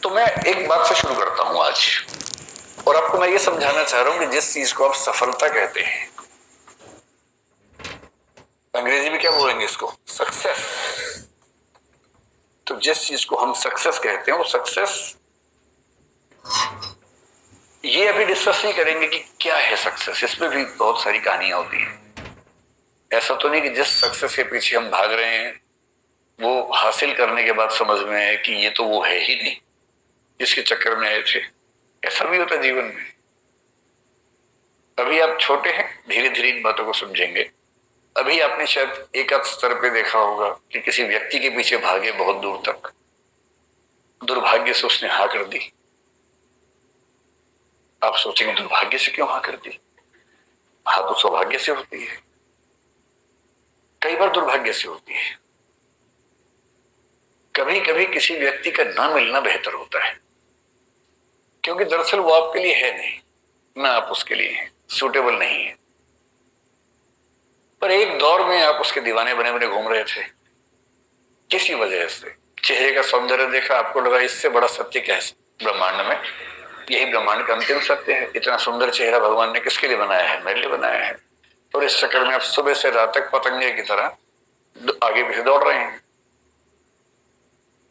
तो मैं एक बात से शुरू करता हूं आज, और आपको मैं ये समझाना चाह रहा हूं कि जिस चीज को आप सफलता कहते हैं, अंग्रेजी में क्या बोलेंगे इसको, सक्सेस। तो जिस चीज को हम सक्सेस कहते हैं वो सक्सेस, ये अभी डिस्कस नहीं करेंगे कि क्या है सक्सेस। इसमें भी बहुत सारी कहानियां होती हैं। ऐसा तो नहीं कि जिस सक्सेस के पीछे हम भाग रहे हैं वो हासिल करने के बाद समझ में आए कि ये तो वो है ही नहीं जिसके चक्कर में आए थे। ऐसा भी होता है जीवन में। अभी आप छोटे हैं, धीरे धीरे इन बातों को समझेंगे। अभी आपने शायद एक आध स्तर पे देखा होगा कि किसी व्यक्ति के पीछे भागे बहुत दूर तक, दुर्भाग्य से उसने हाँ कर दी। आप सोचेंगे दुर्भाग्य से क्यों हाँ कर दी? हाँ तो सौभाग्य से होती है, कई बार दुर्भाग्य से होती है। कभी कभी किसी व्यक्ति का ना मिलना बेहतर होता है, क्योंकि दरअसल वो आपके लिए है नहीं, ना आप उसके लिए हैं, सूटेबल नहीं है। पर एक दौर में आप उसके दीवाने बने बने घूम रहे थे, किसी वजह से चेहरे का सौंदर्य देखा, आपको लगा इससे बड़ा सत्य क्या है ब्रह्मांड में, यही ब्रह्मांड का अंतिम सत्य है। इतना सुंदर चेहरा भगवान ने किसके लिए बनाया है? मेरे लिए बनाया है। और इस चक्कर में आप सुबह से रात तक पतंगे की तरह आगे पीछे दौड़ रहे हैं।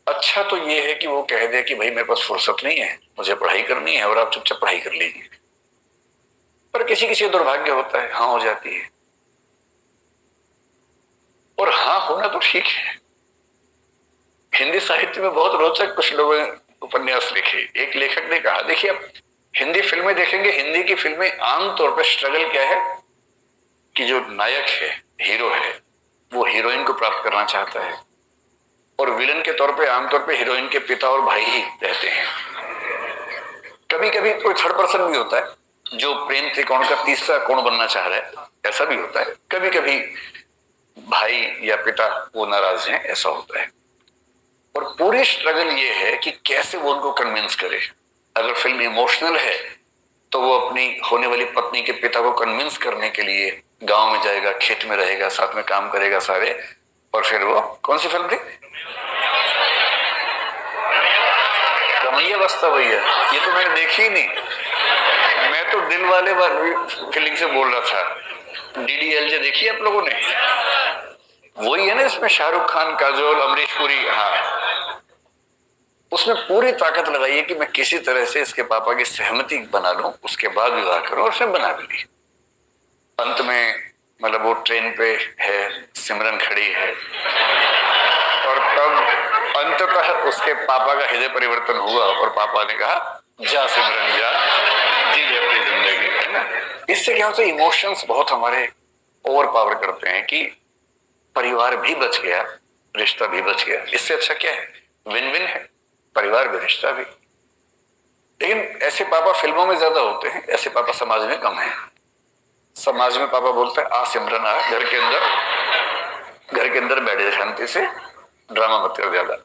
अच्छा तो ये है कि वो कह दे कि भाई मेरे पास फुर्सत नहीं है, मुझे पढ़ाई करनी है, और आप चुपचाप पढ़ाई कर लीजिए। पर किसी किसी दुर्भाग्य होता है, हाँ हो जाती है। और हाँ होना तो ठीक है। हिंदी साहित्य में बहुत रोचक कुछ लोगों ने उपन्यास लिखे। एक लेखक ने कहा, देखिए आप हिंदी फिल्में देखेंगे, हिंदी की फिल्में आमतौर पर स्ट्रगल क्या है कि जो नायक है, हीरो है, वो हीरोइन को प्राप्त करना चाहता है, और विलन के तौर पे आमतौर पे हीरोइन के पिता और भाई ही रहते हैं। कभी कभी कोई थर्ड पर्सन भी होता है जो प्रेम त्रिकोण का तीसरा कोण बनना चाह रहा है, ऐसा भी होता है। कभी कभी भाई या पिता वो नाराज हैं, ऐसा होता है। और पूरी स्ट्रगल ये है कि कैसे वो उनको कन्विंस करे। अगर फिल्म इमोशनल है तो वो अपनी होने वाली पत्नी के पिता को कन्विंस करने के लिए गांव में जाएगा, खेत में रहेगा, साथ में काम करेगा सारे। और फिर वो कौन सी फिल्म थी? रमैया बस्ता भैया। ये तो मैंने देखी ही नहीं, मैं तो दिल वाले फीलिंग से बोल रहा था। डीडीएलजे देखी आप लोगों ने? वही है ना, इसमें शाहरुख खान, काजोल, अमरीश पुरी। हाँ, उसमें पूरी ताकत लगाई है कि मैं किसी तरह से इसके पापा की सहमति बना लूं, उसके बाद विवाह करूं, और उसने बना भी ली। अंत में मतलब वो ट्रेन पे है, सिमरन खड़ी है, और तब अंततः उसके पापा का हृदय परिवर्तन हुआ और पापा ने कहा जा सिमरन जा, जी ले अपनी जिंदगी, है ना। इससे क्या होता है, इमोशंस बहुत हमारे ओवर पावर करते हैं कि परिवार भी बच गया, रिश्ता भी बच गया। इससे अच्छा क्या है? विन विन है, परिवार भी रिश्ता भी। लेकिन ऐसे पापा फिल्मों में ज्यादा होते हैं, ऐसे पापा समाज में कम है। समाज में पापा बोलते हैं आ सिमरन आ, घर के अंदर बैठे शांति से, ड्रामा मत कर ज्यादा।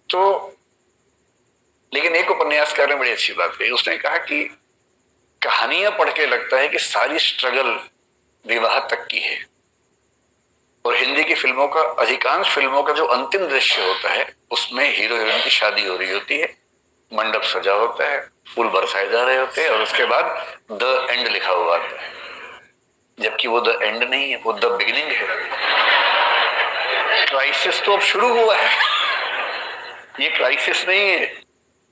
तो लेकिन एक उपन्यासकार ने बड़ी अच्छी बात कही। उसने कहा कि कहानियां पढ़ के लगता है कि सारी स्ट्रगल विवाह तक की है, और हिंदी की फिल्मों का, अधिकांश फिल्मों का जो अंतिम दृश्य होता है उसमें हीरो हीरोइन की शादी हो रही होती है, मंडप सजा होता है, फूल बरसाए जा रहे होते हैं, और उसके बाद द एंड लिखा हुआ आता है। जबकि वो द एंड नहीं है, वो द बिगिनिंग है। क्राइसिस तो अब शुरू हुआ है, ये क्राइसिस नहीं है,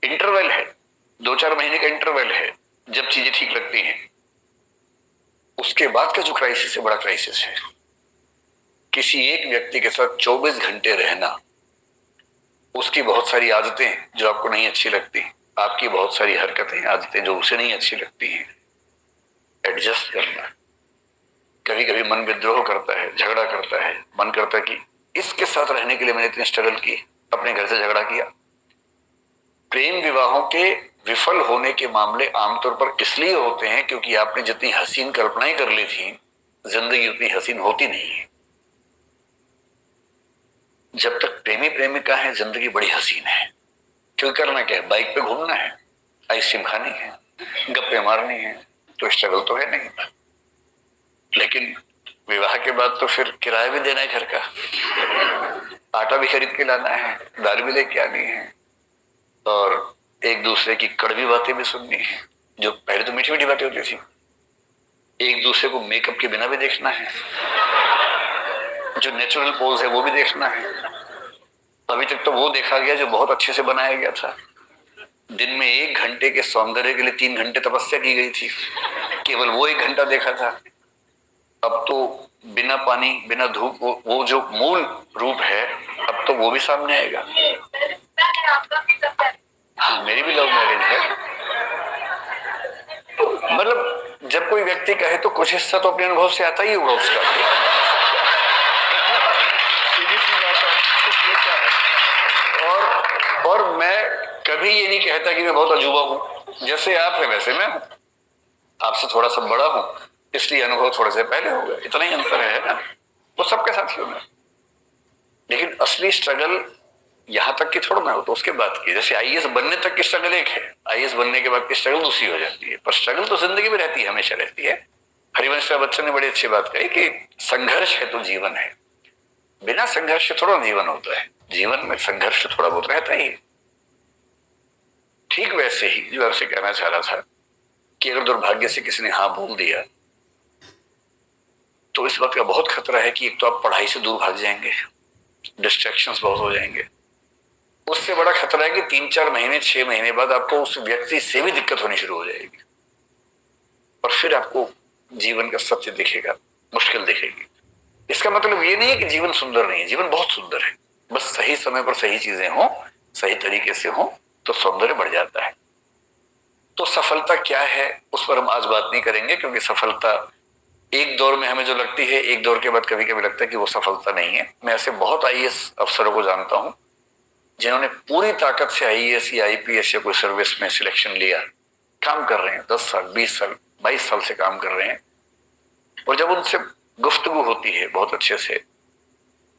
इंटरवल है, 2-4 महीने का इंटरवल है जब चीजें ठीक लगती हैं। उसके बाद का जो क्राइसिस है, बड़ा क्राइसिस है। किसी एक व्यक्ति के साथ 24 घंटे रहना, उसकी बहुत सारी आदतें जो आपको नहीं अच्छी लगती, आपकी बहुत सारी हरकतें, आदतें जो उसे नहीं अच्छी लगती हैं, एडजस्ट करना। कभी कभी मन विद्रोह करता है, झगड़ा करता है, मन करता है कि इसके साथ रहने के लिए मैंने इतनी स्ट्रगल की, अपने घर से झगड़ा किया। प्रेम विवाहों के विफल होने के मामले आमतौर पर इसलिए होते हैं क्योंकि आपने जितनी हसीन कल्पनाएं कर ली थी, जिंदगी उतनी हसीन होती नहीं है। जब तक प्रेमी प्रेमिका है, जिंदगी बड़ी हसीन है। क्यों? करना क्या है? बाइक पे घूमना है, आइसक्रीम खानी है, गप्पे मारनी है, तो स्ट्रगल तो है नहीं। लेकिन विवाह के बाद तो फिर किराया भी देना है घर का, आटा भी खरीद के लाना है, दाल भी लेके आनी है, और एक दूसरे की कड़वी बातें भी सुननी है, जो पहले तो मीठी मीठी बातें होती थी। एक दूसरे को मेकअप के बिना भी देखना है, जो नेचुरल पोज है वो भी देखना है। अभी तक तो वो देखा गया जो बहुत अच्छे से बनाया गया था। दिन में 1 घंटे के सौंदर्य के लिए 3 घंटे तपस्या की गई थी, केवल वो 1 घंटा देखा था। अब तो बिना पानी बिना धूप वो जो मूल रूप है, अब तो वो भी सामने आएगा। हाँ, मेरी भी लव मैरिज है। मतलब जब कोई व्यक्ति कहे तो कुछ हिस्सा तो अपने अनुभव से आता ही होगा उसका। सीधी सी बात है। और मैं कभी ये नहीं कहता कि मैं बहुत अजूबा हूं। जैसे आप है वैसे मैं हूं, आपसे थोड़ा सा बड़ा हूं, इसलिए अनुभव थोड़े से पहले हो गए, इतना ही अंतर है ना। वो सबके साथ ही होगा, लेकिन असली स्ट्रगल यहां तक की थोड़ा ना हो तो उसके बाद की। जैसे आईएएस बनने तक की स्ट्रगल एक है, आईएएस बनने के बाद की स्ट्रगल दूसरी हो जाती है, पर स्ट्रगल तो जिंदगी में रहती है, हमेशा रहती है। हरिवंश बच्चन ने बड़ी अच्छी बात कही कि संघर्ष है तो जीवन है, बिना संघर्ष से थोड़ा जीवन होता है, जीवन में संघर्ष थोड़ा बहुत रहता ही है। ठीक वैसे ही जो आपसे कहना चाह रहा था कि अगर दुर्भाग्य से किसी ने हाँ बोल दिया तो इस बात का बहुत खतरा है कि एक तो आप पढ़ाई से दूर भाग जाएंगे, डिस्ट्रैक्शंस बहुत हो जाएंगे। उससे बड़ा खतरा है कि 3-4 महीने 6 महीने बाद आपको उस व्यक्ति से भी दिक्कत होनी शुरू हो जाएगी, और फिर आपको जीवन का सत्य दिखेगा, मुश्किल दिखेगी। इसका मतलब ये नहीं है कि जीवन सुंदर नहीं है, जीवन बहुत सुंदर है, बस सही समय पर सही चीजें हो, सही तरीके से हो तो सौंदर्य बढ़ जाता है। तो सफलता क्या है उस पर हम आज बात नहीं करेंगे, क्योंकि सफलता एक दौर में हमें जो लगती है, एक दौर के बाद कभी कभी लगता है कि वो सफलता नहीं है। मैं ऐसे बहुत आईएएस अफसरों को जानता हूं जिन्होंने पूरी ताकत से आईएएस या आईपीएस या कोई सर्विस में सिलेक्शन लिया, काम कर रहे हैं 10 साल 20 साल 22 साल से काम कर रहे हैं, और जब उनसे गुफ्तगू होती है बहुत अच्छे से,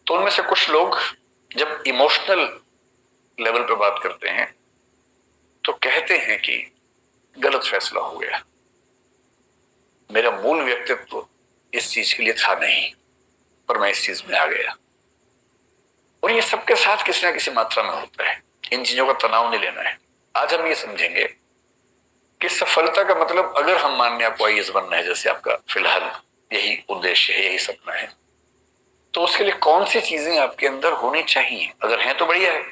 तो उनमें से कुछ लोग जब इमोशनल लेवल पर बात करते हैं तो कहते हैं कि गलत फैसला हो गया, मेरा मूल व्यक्तित्व इस चीज के लिए था नहीं, पर मैं इस चीज में आ गया। और ये सबके साथ किसी ना किसी मात्रा में होता है, इन चीजों का तनाव नहीं लेना है। आज हम ये समझेंगे कि सफलता का मतलब, अगर हम मानने आपको आईएएस बनना है, जैसे आपका फिलहाल यही उद्देश्य है, यही सपना है, तो उसके लिए कौन सी चीजें आपके अंदर होनी चाहिए। अगर हैं तो बढ़िया है,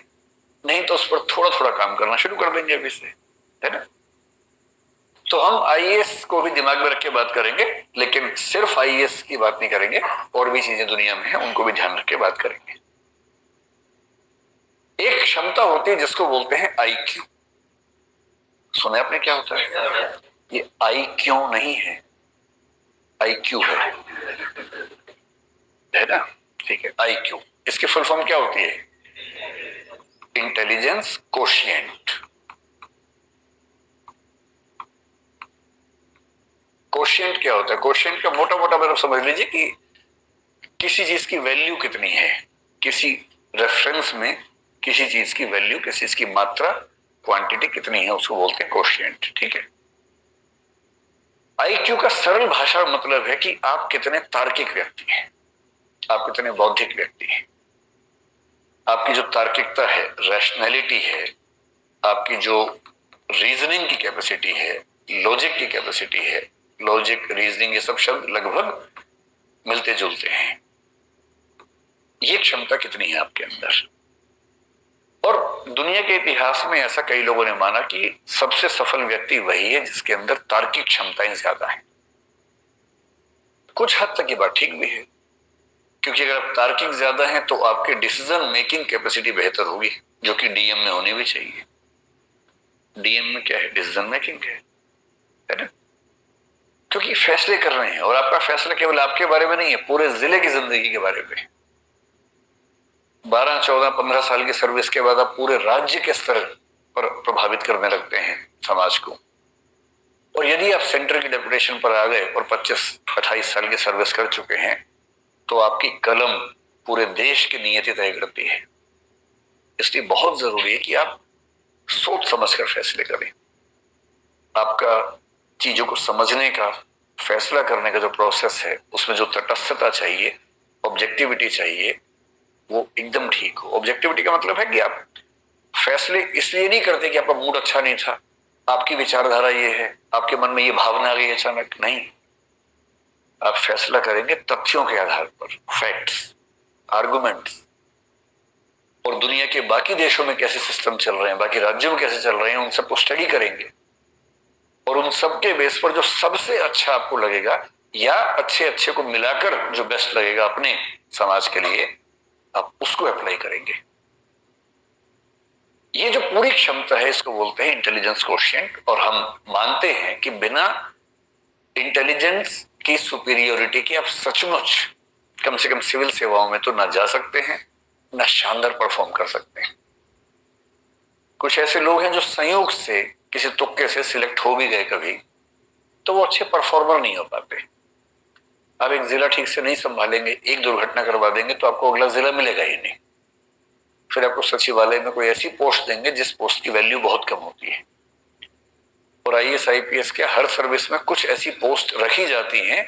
नहीं तो उस पर थोड़ा थोड़ा काम करना शुरू कर देंगे अभी से, है ना। तो हम आईएएस को भी दिमाग में रख के बात करेंगे, लेकिन सिर्फ आईएएस की बात नहीं करेंगे, और भी चीजें दुनिया में हैं उनको भी ध्यान रख के बात करेंगे। एक क्षमता होती है जिसको बोलते हैं आईक्यू। सुने आपने क्या होता है? ये आई क्यों नहीं है, आईक्यू है ना। ठीक है, आईक्यू, इसकी फुल फॉर्म क्या होती है? Intelligence quotient. कोशिएंट क्या होता है? कोशिएंट का मोटा मोटा मतलब समझ लीजिए कि किसी चीज की वैल्यू कितनी है, किसी रेफरेंस में किसी चीज की वैल्यू, किसी चीज की मात्रा, क्वांटिटी कितनी है, उसको बोलते हैं कोशिएंट। ठीक है। आईक्यू का सरल भाषा मतलब है कि आप कितने तार्किक व्यक्ति हैं, आप कितने बौद्धिक व्यक्ति हैं, आपकी जो तार्किकता है, रैशनैलिटी है, आपकी जो रीजनिंग की कैपेसिटी है, लॉजिक की कैपेसिटी है, लॉजिक रीजनिंग ये सब शब्द लगभग मिलते जुलते हैं। ये क्षमता कितनी है आपके अंदर। और दुनिया के इतिहास में ऐसा कई लोगों ने माना कि सबसे सफल व्यक्ति वही है जिसके अंदर तार्किक क्षमताएं ज्यादा हैं। कुछ हद तक ये बात ठीक भी है, क्योंकि अगर आप तार्किक ज्यादा हैं तो आपके डिसीजन मेकिंग कैपेसिटी बेहतर होगी, जो कि डीएम में होनी भी चाहिए। डीएम में क्या है? डिसीजन मेकिंग है ना। क्योंकि फैसले कर रहे हैं, और आपका फैसला केवल आपके बारे में नहीं है, पूरे जिले की जिंदगी के बारे में। 12, 14, 15 साल की सर्विस के बाद आप पूरे राज्य के स्तर पर प्रभावित करने लगते हैं समाज को। और यदि आप सेंटर की डेपुटेशन पर आ गए और 25-28 साल की सर्विस कर चुके हैं, तो आपकी कलम पूरे देश की नियति तय करती है। इसलिए बहुत जरूरी है कि आप सोच समझ कर फैसले करें। आपका चीजों को समझने का, फैसला करने का जो प्रोसेस है, उसमें जो तटस्थता चाहिए, ऑब्जेक्टिविटी चाहिए, वो एकदम ठीक हो। ऑब्जेक्टिविटी का मतलब है कि आप फैसले इसलिए नहीं करते कि आपका मूड अच्छा नहीं था, आपकी विचारधारा ये है, आपके मन में ये भावना आ गई अचानक, नहीं। आप फैसला करेंगे तथ्यों के आधार पर, फैक्ट्स, आर्गुमेंट्स, और दुनिया के बाकी देशों में कैसे सिस्टम चल रहे हैं, बाकी राज्यों में कैसे चल रहे हैं, उन सबको स्टडी करेंगे और उन सब के बेस पर जो सबसे अच्छा आपको लगेगा या अच्छे अच्छे को मिलाकर जो बेस्ट लगेगा अपने समाज के लिए, आप उसको अप्लाई करेंगे। ये जो पूरी क्षमता है इसको बोलते हैं इंटेलिजेंस कोशिएंट। और हम मानते हैं कि बिना इंटेलिजेंस की सुपीरियोरिटी की आप सचमुच कम से कम सिविल सेवाओं में तो ना जा सकते हैं, ना शानदार परफॉर्म कर सकते हैं। कुछ ऐसे लोग हैं जो संयोग से किसी तुक्के से सिलेक्ट हो भी गए कभी, तो वो अच्छे परफॉर्मर नहीं हो पाते। आप एक जिला ठीक से नहीं संभालेंगे, एक दुर्घटना करवा देंगे तो आपको अगला जिला मिलेगा ही नहीं। फिर आपको सचिवालय में कोई ऐसी पोस्ट देंगे जिस पोस्ट की वैल्यू बहुत कम होती है। और आईएएस आईपीएस के हर सर्विस में कुछ ऐसी पोस्ट रखी जाती हैं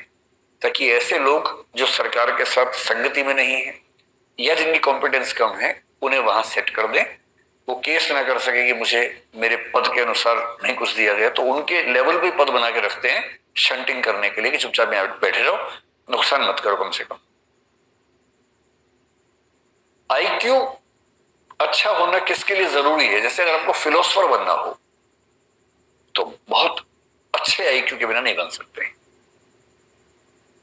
ताकि ऐसे लोग जो सरकार के साथ संगति में नहीं है या जिनकी कॉम्पिटेंस कम है उन्हें वहां सेट कर दें। वो केस ना कर सके कि मुझे मेरे पद के अनुसार नहीं कुछ दिया गया, तो उनके लेवल पे पद बना के रखते हैं शंटिंग करने के लिए कि चुपचाप यहाँ बैठे रहो, नुकसान मत करो कम से कम। आईक्यू अच्छा होना किसके लिए जरूरी है? जैसे अगर आपको फिलोसफर बनना हो तो बहुत अच्छे आईक्यू के बिना नहीं बन सकते।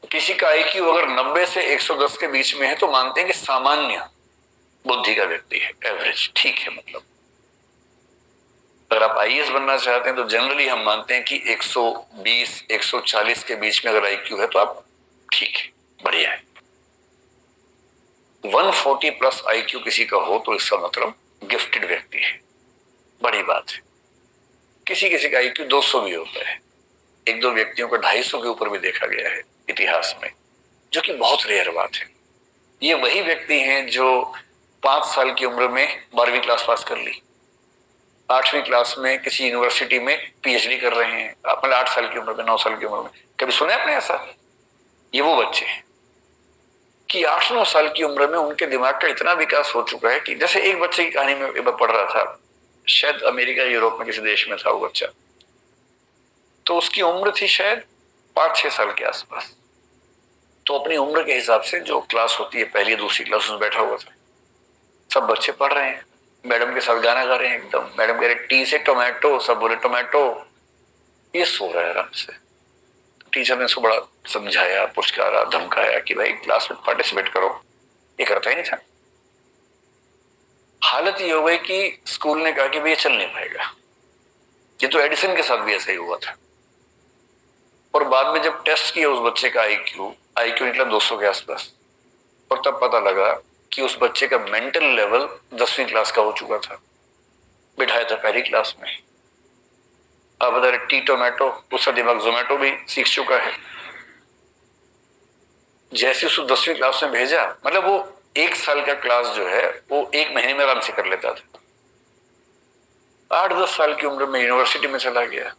किसी का आईक्यू अगर 90 से 110 के बीच में है तो मानते हैं कि सामान्य बुद्धि का व्यक्ति है, एवरेज, ठीक है। मतलब अगर आप आईएएस बनना चाहते हैं तो जनरली हम मानते हैं कि 120 140 के बीच में अगर आईक्यू है तो आप ठीक है, बढ़िया है। 140 प्लस आईक्यू किसी का हो तो इसका मतलब गिफ्टेड व्यक्ति है, बड़ी बात है। किसी किसी का आईक्यू 200 भी होता है, एक दो व्यक्तियों का 250 के ऊपर भी देखा गया है इतिहास में, जो कि बहुत रेयर बात है। ये वही व्यक्ति हैं जो 5 साल की उम्र में 12वीं क्लास पास कर ली, 8वीं क्लास में किसी यूनिवर्सिटी में पीएचडी कर रहे हैं, मतलब 8 साल की उम्र में, 9 साल की उम्र में। कभी सुने आपने ऐसा? ये वो बच्चे हैं कि 8-9 साल की उम्र में उनके दिमाग का इतना विकास हो चुका है कि जैसे एक बच्चे की कहानी में एक बार पढ़ रहा था, शायद अमेरिका यूरोप में किसी देश में था वो बच्चा, तो उसकी उम्र थी शायद 5-6 साल के आसपास। तो अपनी उम्र के हिसाब से जो क्लास होती है पहली दूसरी क्लास, उसमें बैठा हुआ था। सब बच्चे पढ़ रहे हैं, मैडम के साथ गाना गा रहे हैं एकदम। मैडम कह रहे टी से टोमेटो, सब बोले टोमेटो। ये सो रहा है आराम से। टीचर ने उसको बड़ा समझाया, पुचकारा, धमकाया कि भाई क्लास में पार्टिसिपेट करो। ये करता ही नहीं था। हालत ये हो गई कि स्कूल ने कहा कि भाई ये चल नहीं पाएगा। ये तो एडिसन के साथ भी ऐसा ही हुआ था। और बाद में जब टेस्ट किया उस बच्चे का आईक्यू निकला 200 के आसपास, और तब पता लगा कि उस बच्चे का मेंटल लेवल 10वीं क्लास का हो चुका था। बिठाया था पहली क्लास में। अब अगर टी टोमेटो, उसका दिमाग जोमेटो भी सीख चुका है। जैसे उसको 10वीं क्लास में भेजा, मतलब वो 1 साल का क्लास जो है वो 1 महीने में आराम से कर लेता था। 8-10 साल की उम्र में यूनिवर्सिटी में चला गया,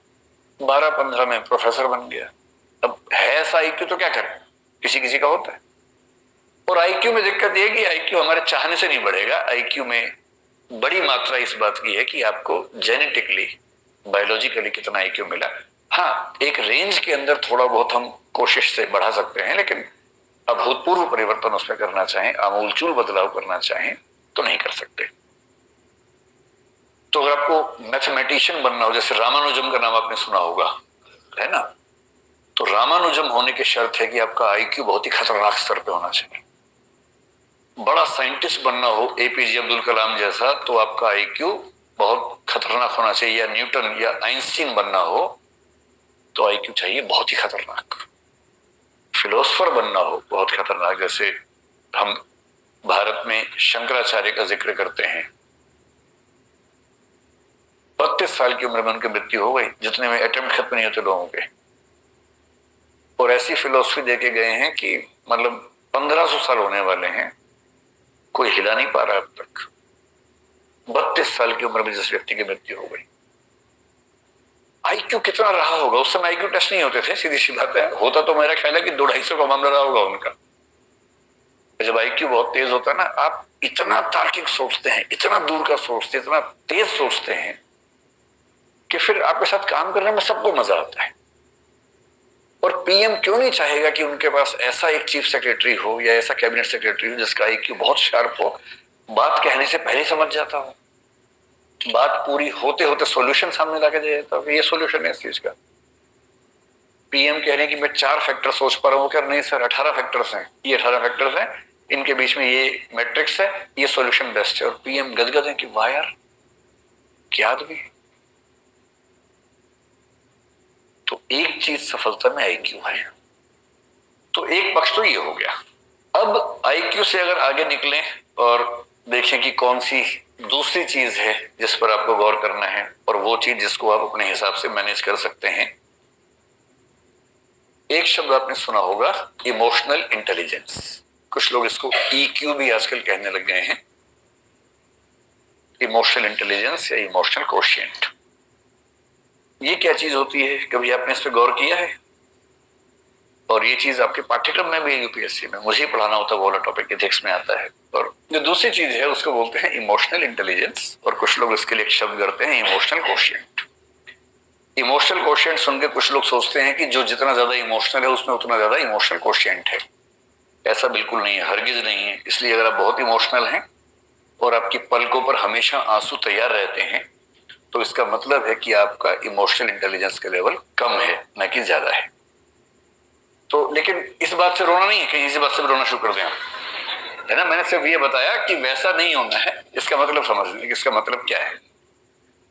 12-15 में प्रोफेसर बन गया। अब है ऐसा आईक्यू तो क्या करें, किसी किसी का होता है। और आईक्यू में दिक्कत यह कि आईक्यू हमारे चाहने से नहीं बढ़ेगा। आईक्यू में बड़ी मात्रा इस बात की है कि आपको जेनेटिकली, बायोलॉजिकली कितना आईक्यू मिला। हाँ, एक रेंज के अंदर थोड़ा बहुत हम कोशिश से बढ़ा सकते हैं, लेकिन अभूतपूर्व परिवर्तन उसमें करना चाहें, आमूलचूल बदलाव करना चाहें तो नहीं कर सकते। तो अगर आपको मैथमेटिशियन बनना हो, जैसे रामानुजम का नाम आपने सुना होगा, है ना, तो रामानुजम होने की शर्त है कि आपका आईक्यू बहुत ही खतरनाक स्तर पे होना चाहिए। बड़ा साइंटिस्ट बनना हो, एपीजे अब्दुल कलाम जैसा, तो आपका आईक्यू बहुत खतरनाक होना चाहिए। या न्यूटन या आइंस्टीन बनना हो तो आईक्यू चाहिए बहुत ही खतरनाक। फिलोसफर बनना हो बहुत खतरनाक, जैसे हम भारत में शंकराचार्य का जिक्र करते हैं। 32 साल की उम्र में उनकी मृत्यु हो गई, जितने में अटेम्प्ट खत्म नहीं होते लोगों के। और ऐसी फिलोसफी देके गए हैं कि मतलब 1500 साल होने वाले हैं, कोई हिला नहीं पा रहा अब तक। 32 साल की उम्र में जिस व्यक्ति की मृत्यु हो गई, आईक्यू कितना रहा होगा? उस समय आईक्यू टेस्ट नहीं होते थे, सीधी सी बात है। होता तो मेरा ख्याल है कि 200-250 का मामला रहा होगा उनका। जब आईक्यू बहुत तेज होता है ना, आप इतना तार्किक सोचते हैं, इतना दूर का सोचते हैं, इतना तेज सोचते हैं कि फिर आपके साथ काम करने में सबको मजा आता है। और पीएम क्यों नहीं चाहेगा कि उनके पास ऐसा एक चीफ सेक्रेटरी हो या ऐसा कैबिनेट सेक्रेटरी हो जिसका आईक्यू बहुत शार्प हो, बात कहने से पहले समझ जाता हो, बात पूरी होते होते सॉल्यूशन सामने लाके दे देता हो, ये सॉल्यूशन है इस चीज का। पीएम कह रहे हैं कि मैं 4 फैक्टर सोच पा रहा हूं, क्या नहीं सर 18 फैक्टर्स हैं, ये 18 फैक्टर्स हैं, इनके बीच में ये मैट्रिक्स है, ये सॉल्यूशन बेस्ट है। और पीएम गदगद है कि वाह यार क्या आदमी। तो एक चीज सफलता में आईक्यू है, तो एक पक्ष तो ये हो गया। अब आईक्यू से अगर आगे निकलें और देखें कि कौन सी दूसरी चीज है जिस पर आपको गौर करना है, और वो चीज जिसको आप अपने हिसाब से मैनेज कर सकते हैं। एक शब्द आपने सुना होगा, इमोशनल इंटेलिजेंस। कुछ लोग इसको ईक्यू भी आजकल कहने लग गए हैं। इमोशनल इंटेलिजेंस या इमोशनल कोशिएंट, ये क्या चीज होती है? कभी आपने इस पर गौर किया है? और ये चीज आपके पाठ्यक्रम में भी यूपीएससी में मुझे पढ़ाना होता है, वो वाला टॉपिक एथिक्स में आता है। और जो दूसरी चीज है उसको बोलते हैं इमोशनल इंटेलिजेंस, और कुछ लोग इसके लिए एक शब्द करते हैं इमोशनल कोशिएंट। इमोशनल कोशिएंट सुन के कुछ लोग सोचते हैं कि जो जितना ज्यादा इमोशनल है उसमें उतना ज्यादा इमोशनल कोशिएंट है। ऐसा बिल्कुल नहीं है, हरगिज नहीं है। इसलिए अगर आप बहुत इमोशनल हैं और आपकी पलकों पर हमेशा आंसू तैयार रहते हैं, तो इसका मतलब है कि आपका इमोशनल इंटेलिजेंस का लेवल कम है, न कि ज्यादा है। तो लेकिन इस बात से रोना नहीं है, कहीं इस बात से रोना शुरू कर दें आप, है ना। मैंने सिर्फ ये बताया कि वैसा नहीं होना है, इसका मतलब समझ लें कि इसका मतलब क्या है।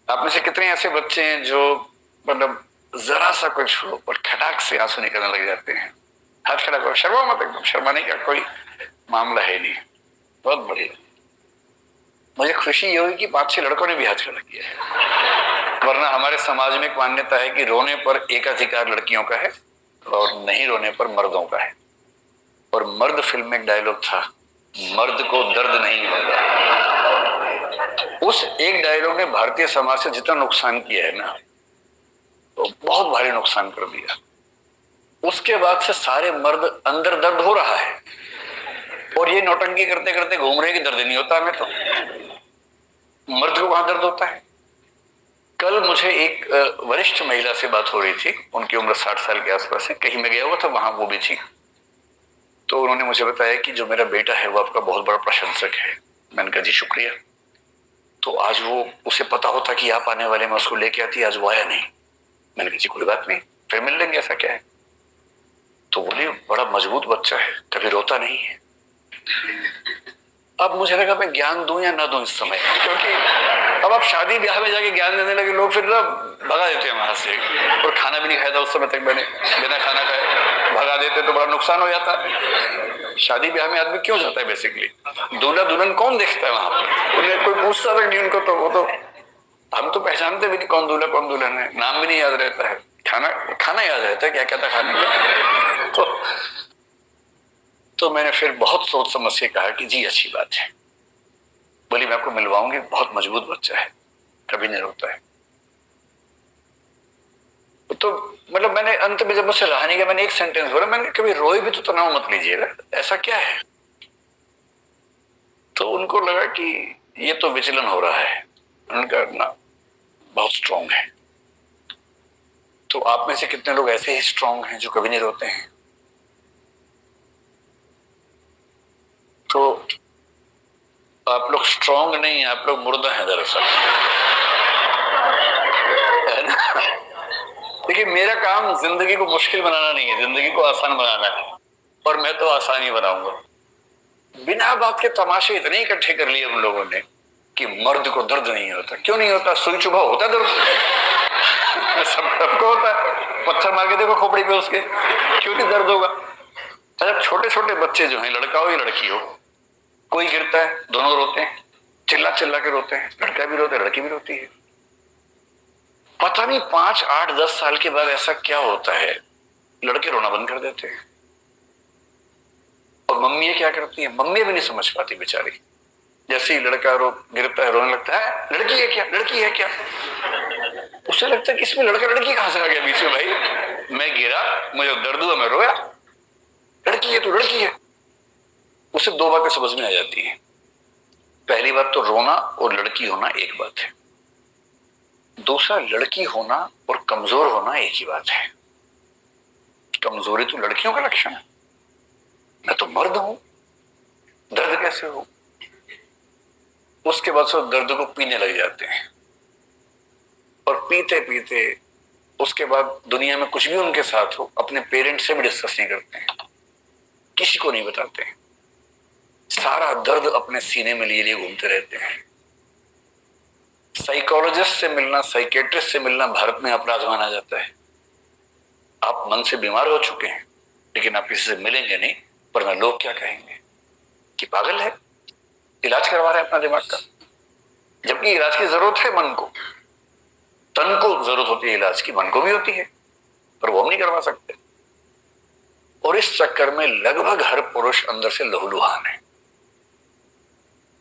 आप में से कितने ऐसे बच्चे हैं जो मतलब जरा सा कुछ हो पर खटाक से आंसू निकलने लग जाते हैं? हाथ खड़ा करो, शर्मा मत, एकदम शर्माने का कोई मामला है नहीं। बहुत बढ़िया। मुझे खुशी ये हुई कि 5-6 लड़कों ने भी हाथ खड़ा किया है, वरना हमारे समाज में एक मान्यता है कि रोने पर एकाधिकार लड़कियों का है और नहीं रोने पर मर्दों का है। और मर्द फिल्म में एक डायलॉग था, मर्द को दर्द नहीं होगा। उस एक डायलॉग ने भारतीय समाज से जितना नुकसान किया है ना, तो बहुत भारी नुकसान कर दिया। उसके बाद से सारे मर्द अंदर दर्द हो रहा है और ये नौटंकी करते करते घूम रहे हैं कि दर्द नहीं होता हमें। तो मर्द को कहां दर्द होता है? कल मुझे एक वरिष्ठ महिला से बात हो रही थी, उनकी उम्र 60 साल के आसपास है, कहीं मैं गया हुआ था वहां वो भी थी। तो उन्होंने मुझे बताया कि जो मेरा बेटा है वो आपका बहुत बड़ा प्रशंसक है। मैंने कहा जी शुक्रिया। तो आज वो, उसे पता होता कि आप आने वाले, मैं उसको लेके आती, आज वो आया नहीं। मैंने कहा जी कोई बात नहीं, फिर मिल लेंगे, ऐसा क्या है। तो बोले बड़ा मजबूत बच्चा है, कभी रोता नहीं है। अब मुझे लगा मैं ज्ञान दूं या ना दूं इस समय, क्योंकि अब आप शादी ब्याह में जाके ज्ञान देने लगे, लोग फिर ना भगा देते हैं वहां से। और खाना भी नहीं खाया था उस समय तक मैंने, बिना खाना खाए भगा देते तो बड़ा नुकसान हो जाता। शादी ब्याह में आदमी क्यों जाता है बेसिकली? दूल्हा दुल्हन कौन देखता है वहां पर? उन्हें कोई पूछता तक नहीं उनको, तो वो तो हम तो पहचानते भी नहीं कौन दूल्हा कौन दुल्हन है, नाम भी नहीं याद रहता है, खाना याद रहता है क्या क्या था खाने में। तो मैंने फिर बहुत सोच समझ के कहा कि जी अच्छी बात है। बोली मैं आपको मिलवाऊंगी, बहुत मजबूत बच्चा है, कभी नहीं रोता है। तो मतलब मैंने अंत में जब मुझसे रहा नहीं गया, मैंने एक सेंटेंस बोला, मैंने कभी रोए भी तो तनाव मत लीजिएगा, ऐसा क्या है। तो उनको लगा कि ये तो विचलन हो रहा है। उनका ना बहुत स्ट्रांग है। तो आप में से कितने लोग ऐसे ही स्ट्रांग हैं जो कभी नहीं रोते हैं? तो आप लोग स्ट्रांग नहीं, आप लोग मुर्दा हैं दरअसल, है ना। देखिए मेरा काम जिंदगी को मुश्किल बनाना नहीं है, जिंदगी को आसान बनाना है, और मैं तो आसान ही बनाऊंगा। बिना बात के तमाशे इतने इकट्ठे कर लिए हम लोगों ने कि मर्द को दर्द नहीं होता। क्यों नहीं होता? सुई चुभा होता है दर्द, सबको होता है। पत्थर मार के देखो खोपड़ी पे उसके, क्यों नहीं दर्द होगा। अच्छा छोटे छोटे बच्चे जो हैं, लड़का हो या लड़की हो, कोई गिरता है दोनों रोते हैं, चिल्ला चिल्ला के रोते हैं, लड़का भी रोता है लड़की भी रोती है। पता नहीं 5, 8, 10 साल के बाद ऐसा क्या होता है, लड़के रोना बंद कर देते हैं। और मम्मी क्या करती है, मम्मी भी नहीं समझ पाती बेचारी। जैसे ही लड़का गिरता है रोने लगता है, लड़की है क्या, लड़की है क्या। उसे लगता है कि इसमें लड़का लड़की कहां से आ गया बीच में। भाई मैं गिरा, मुझे दर्द हुआ, मैं रोया, लड़की है तो लड़की है। उसे 2 बातें समझ में आ जाती हैं। पहली बात तो रोना और लड़की होना एक बात है, दूसरा लड़की होना और कमजोर होना एक ही बात है। कमजोरी तो लड़कियों का लक्षण है, मैं तो मर्द हूं, दर्द कैसे हो? उसके बाद सब दर्द को पीने लग जाते हैं और पीते पीते उसके बाद दुनिया में कुछ भी उनके साथ हो अपने पेरेंट्स से भी डिस्कस नहीं करते हैं, किसी को नहीं बताते हैं, सारा दर्द अपने सीने में लिए लिए घूमते रहते हैं। साइकोलॉजिस्ट से मिलना, साइकेट्रिस्ट से मिलना भारत में अपराध माना जाता है। आप मन से बीमार हो चुके हैं लेकिन आप किसी से मिलेंगे नहीं, वरना लोग क्या कहेंगे कि पागल है, इलाज करवा रहे हैं अपना दिमाग का, जबकि इलाज की जरूरत है मन को, तन को जरूरत होती है इलाज की, मन को भी होती है, पर वो हम नहीं करवा सकते। और इस चक्कर में लगभग हर पुरुष अंदर से लहूलुहान है,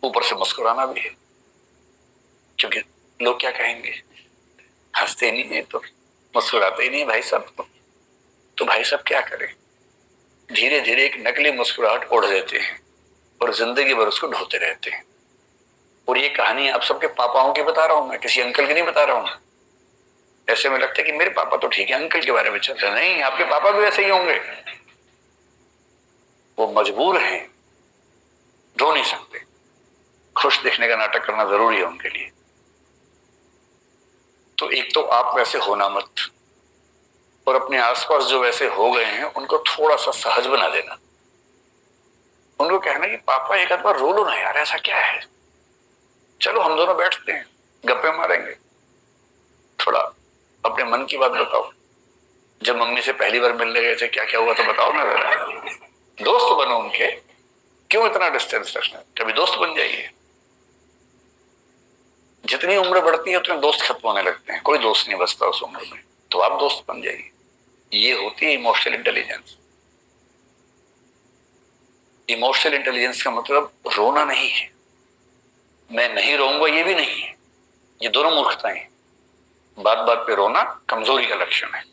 ऊपर से मुस्कुराना भी है, क्योंकि लोग क्या कहेंगे, हंसते नहीं है तो मुस्कुराते ही नहीं भाई साहब, तो भाई साहब क्या करें, धीरे धीरे एक नकली मुस्कुराहट ओढ़ देते हैं और जिंदगी भर उसको ढोते रहते हैं। और ये कहानी आप सबके पापाओं की बता रहा हूं, मैं किसी अंकल की नहीं बता रहा हूं। ऐसे में लगता है कि मेरे पापा तो ठीक है, अंकल के बारे में चल रहा है, नहीं, आपके पापा भी वैसे ही होंगे, वो मजबूर हैं, रो नहीं सकते, खुश दिखने का नाटक करना जरूरी है उनके लिए। तो एक तो आप वैसे होना मत, और अपने आसपास जो वैसे हो गए हैं उनको थोड़ा सा सहज बना देना। उनको कहना कि पापा एक आध बार रो लो ना यार, ऐसा क्या है, चलो हम दोनों बैठते हैं, गप्पे मारेंगे, थोड़ा अपने मन की बात बताओ, जब मम्मी से पहली बार मिलने गए थे क्या क्या हुआ तो बताओ ना जरा, दोस्त बनो उनके, क्यों इतना डिस्टेंस रखना, कभी दोस्त बन जाइए। जितनी उम्र बढ़ती है उतने दोस्त खत्म होने लगते हैं, कोई दोस्त नहीं बचता उस उम्र में, तो आप दोस्त बन जाइए। ये होती है इमोशनल इंटेलिजेंस। इमोशनल इंटेलिजेंस का मतलब रोना नहीं है, मैं नहीं रोऊंगा ये भी नहीं है, ये दोनों मूर्खताएं। बात बात पे रोना कमजोरी का लक्षण है,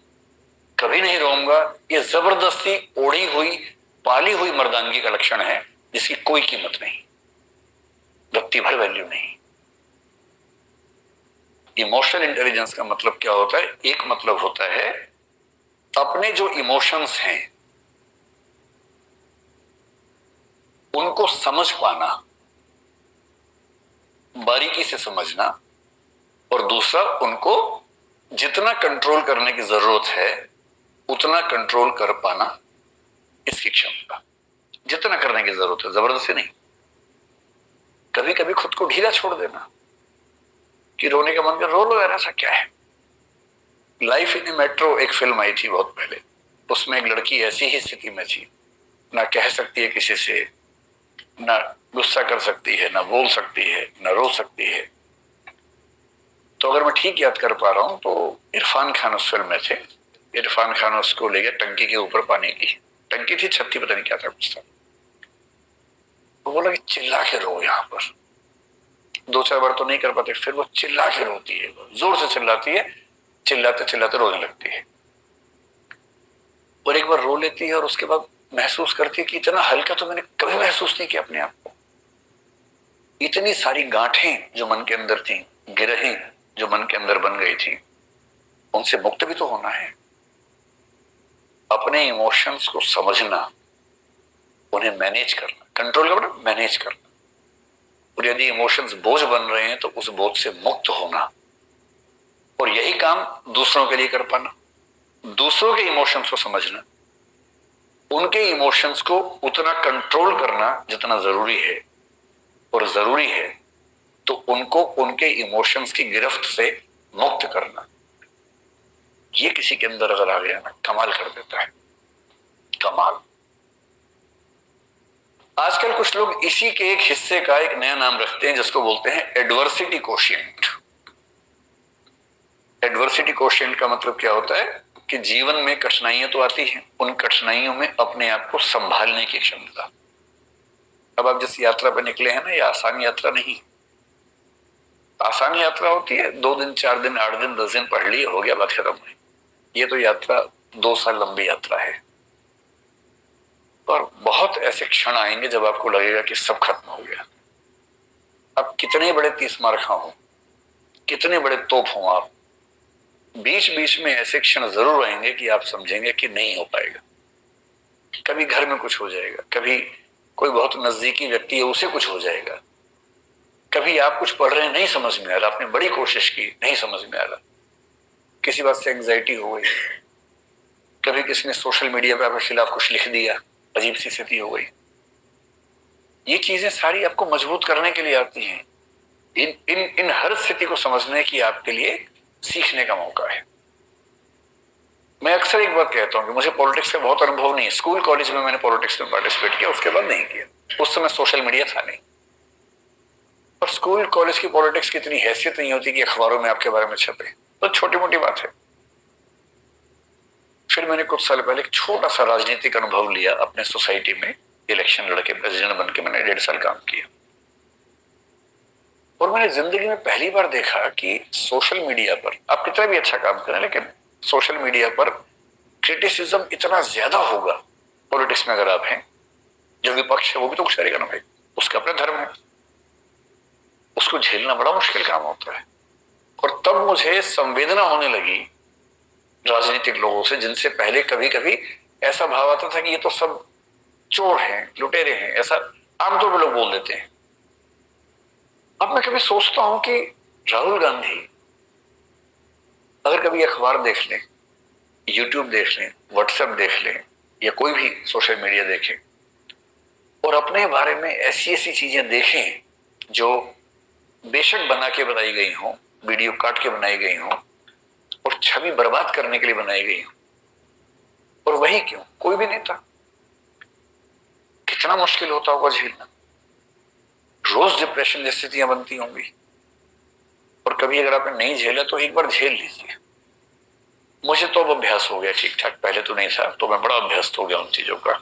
कभी नहीं रोऊंगा ये जबरदस्ती ओढ़ी हुई पाली हुई मर्दानगी का लक्षण है, जिसकी कोई कीमत नहीं, रत्ती भर वैल्यू नहीं। इमोशनल इंटेलिजेंस का मतलब क्या होता है, एक मतलब होता है अपने जो इमोशंस हैं उनको समझ पाना, बारीकी से समझना, और दूसरा उनको जितना कंट्रोल करने की जरूरत है उतना कंट्रोल कर पाना, इसकी क्षमता, जितना करने की जरूरत है, जबरदस्ती नहीं। कभी कभी खुद को ढीला छोड़ देना कि रोने का मन कर रो लो यार, ऐसा क्या है। लाइफ इन ए मेट्रो एक फिल्म आई थी बहुत पहले, उसमें एक लड़की ऐसी ही स्थिति में थी, ना कह सकती है किसी से, ना गुस्सा कर सकती है, ना बोल सकती है, ना रो सकती है। तो अगर मैं ठीक याद कर पा रहा हूं तो इरफान खान उस फिल्म में थे, इरफान खान उसको ले गया टंकी के ऊपर, पानी की टंकी थी, छत थी, पता नहीं क्या था कुछ था, तो बोला कि चिल्ला के रो, यहां पर दो चार बार तो नहीं कर पाते, फिर वो चिल्ला के रोती है, जोर से चिल्लाती है, चिल्लाते चिल्लाते रोने लगती है, और एक बार रो लेती है और उसके बाद महसूस करती है कि इतना हल्का तो मैंने कभी महसूस नहीं किया अपने आप को। इतनी सारी गांठें जो मन के अंदर थी, गिरहें जो मन के अंदर बन गई थी, उनसे मुक्त भी तो होना है। अपने इमोशंस को समझना, उन्हें मैनेज करना, कंट्रोल करना, मैनेज करना, और यदि इमोशंस बोझ बन रहे हैं तो उस बोझ से मुक्त होना, और यही काम दूसरों के लिए कर पाना, दूसरों के इमोशंस को समझना, उनके इमोशंस को उतना कंट्रोल करना जितना जरूरी है, और जरूरी है तो उनको उनके इमोशंस की गिरफ्त से मुक्त करना। ये किसी के अंदर अगर आ गया ना, कमाल कर देता है, कमाल। आजकल कुछ लोग इसी के एक हिस्से का एक नया नाम रखते हैं जिसको बोलते हैं एडवर्सिटी कोशिएंट। एडवर्सिटी कोशिएंट का मतलब क्या होता है कि जीवन में कठिनाइयां तो आती हैं, उन कठिनाइयों में अपने आप को संभालने की क्षमता। अब आप जिस यात्रा पर निकले हैं ना, ये आसान यात्रा नहीं। आसान यात्रा होती है 2 दिन 4 दिन 8 दिन 10 दिन पढ़ लिए, हो गया, बात खत्म हुई। ये तो यात्रा 2 साल लंबी यात्रा है, और बहुत ऐसे क्षण आएंगे जब आपको लगेगा कि सब खत्म हो गया, कितने बड़े 30 मार्खा हो, कितने बड़े तोप हो आप, बीच बीच में ऐसे क्षण जरूर आएंगे कि आप समझेंगे कि नहीं हो पाएगा। कभी घर में कुछ हो जाएगा, कभी कोई बहुत नजदीकी व्यक्ति है उसे कुछ हो जाएगा, कभी आप कुछ पढ़ रहे हैं नहीं समझ में आ रहा, आपने बड़ी कोशिश की नहीं समझ में आ रहा, किसी बात से एंग्जाइटी हो गई, कभी किसी ने सोशल मीडिया पर आपके खिलाफ कुछ लिख दिया, अजीब सी स्थिति हो गई। ये चीजें सारी आपको मजबूत करने के लिए आती हैं। इन इन इन हर स्थिति को समझने की आपके लिए सीखने का मौका है। मैं अक्सर एक बात कहता हूं कि मुझे पॉलिटिक्स का बहुत अनुभव नहीं है। स्कूल कॉलेज में मैंने पॉलिटिक्स में पार्टिसिपेट किया, उसके बाद नहीं किया। उस समय सोशल मीडिया था नहीं, और स्कूल कॉलेज की पॉलिटिक्स की इतनी हैसियत नहीं होती कि अखबारों में आपके बारे में छपे, तो छोटी मोटी बात है। फिर मैंने कुछ साल पहले एक छोटा सा राजनीतिक अनुभव लिया अपने सोसाइटी में, इलेक्शन लड़के प्रेसिडेंट बन के मैंने 1.5 साल काम किया, और मैंने जिंदगी में पहली बार देखा कि सोशल मीडिया पर आप कितना भी अच्छा काम करें, लेकिन सोशल मीडिया पर क्रिटिसिज्म इतना ज्यादा होगा। पॉलिटिक्स में अगर आप हैं, जो विपक्ष है वो भी तो कुछ करेगा ना भाई, उसका अपना धर्म है, उसको झेलना बड़ा मुश्किल काम होता है। और तब मुझे संवेदना होने लगी राजनीतिक लोगों से, जिनसे पहले कभी कभी ऐसा भाव आता था कि ये तो सब चोर हैं, लुटेरे हैं, ऐसा आमतौर पर लोग बोल देते हैं। अब मैं कभी सोचता हूं कि राहुल गांधी अगर कभी अखबार देख लें, यूट्यूब देख लें, व्हाट्सएप देख लें, या कोई भी सोशल मीडिया देखें, और अपने बारे में ऐसी ऐसी चीजें देखें जो बेशक बना के बनाई गई हो, वीडियो काट के बनाई गई हो, और छवि बर्बाद करने के लिए बनाई गई हो, और वही क्यों, कोई भी नेता, कितना मुश्किल होता होगा झेलना। रोज डिप्रेशन जैसी स्थितियां बनती होंगी, और कभी अगर आपने नहीं झेला तो एक बार झेल लीजिए। मुझे तो अब अभ्यास हो गया ठीक ठाक, पहले तो नहीं था, तो मैं बड़ा अभ्यस्त हो गया उन चीजों का।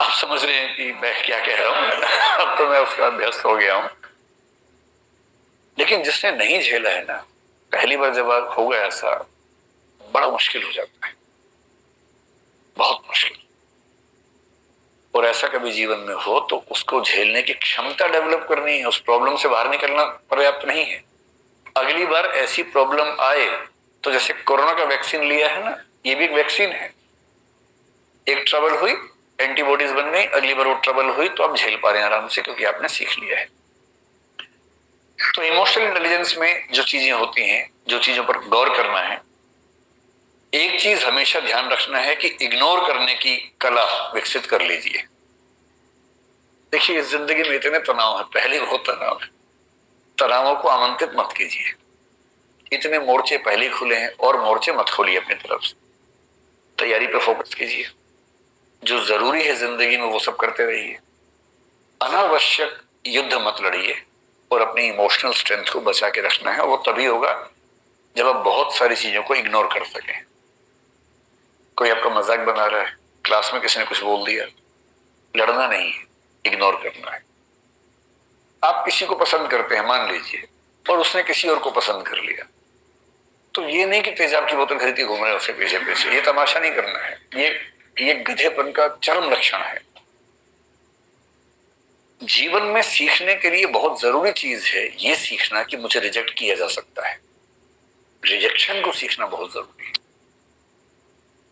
आप समझ रहे हैं कि मैं क्या कह रहा हूं। अब तो मैं उसका अभ्यस्त हो गया हूं। लेकिन जिसने नहीं झेला है ना, पहली बार जब हो गया ऐसा, बड़ा मुश्किल हो जाता है, बहुत मुश्किल। और ऐसा कभी जीवन में हो तो उसको झेलने की क्षमता डेवलप करनी है, उस प्रॉब्लम से बाहर निकलना पर्याप्त नहीं है। अगली बार ऐसी प्रॉब्लम आए तो जैसे कोरोना का वैक्सीन लिया है ना, ये भी एक वैक्सीन है। एक ट्रबल हुई, एंटीबॉडीज बन गई, अगली बार वो ट्रबल हुई तो आप झेल पा रहे हैं आराम से, क्योंकि आपने सीख लिया है। तो इमोशनल इंटेलिजेंस में जो चीजें होती हैं, जो चीजों पर गौर करना है, एक चीज हमेशा ध्यान रखना है कि इग्नोर करने की कला विकसित कर लीजिए। देखिए जिंदगी में इतने तनाव है, पहले बहुत तनाव है, तनावों को आमंत्रित मत कीजिए। इतने मोर्चे पहले खुले हैं, और मोर्चे मत खोलिए अपनी तरफ से। तैयारी पे फोकस कीजिए, जो जरूरी है जिंदगी में वो सब करते रहिए। अनावश्यक युद्ध मत लड़िए, और अपनी इमोशनल स्ट्रेंथ को बचा के रखना है। वो तभी होगा जब आप बहुत सारी चीजों को इग्नोर कर सकें। कोई आपका मजाक बना रहा है, क्लास में किसी ने कुछ बोल दिया, लड़ना नहीं है, इग्नोर करना है। आप किसी को पसंद करते हैं मान लीजिए, और उसने किसी और को पसंद कर लिया, तो ये नहीं कि तेजाब की बोतल खरीदी घूम रहे हैं उसके पीछे पीछे, ये तमाशा नहीं करना है। ये गधेपन का चरम लक्षण है। जीवन में सीखने के लिए बहुत जरूरी चीज है ये सीखना कि मुझे रिजेक्ट किया जा सकता है। रिजेक्शन को सीखना बहुत जरूरी है।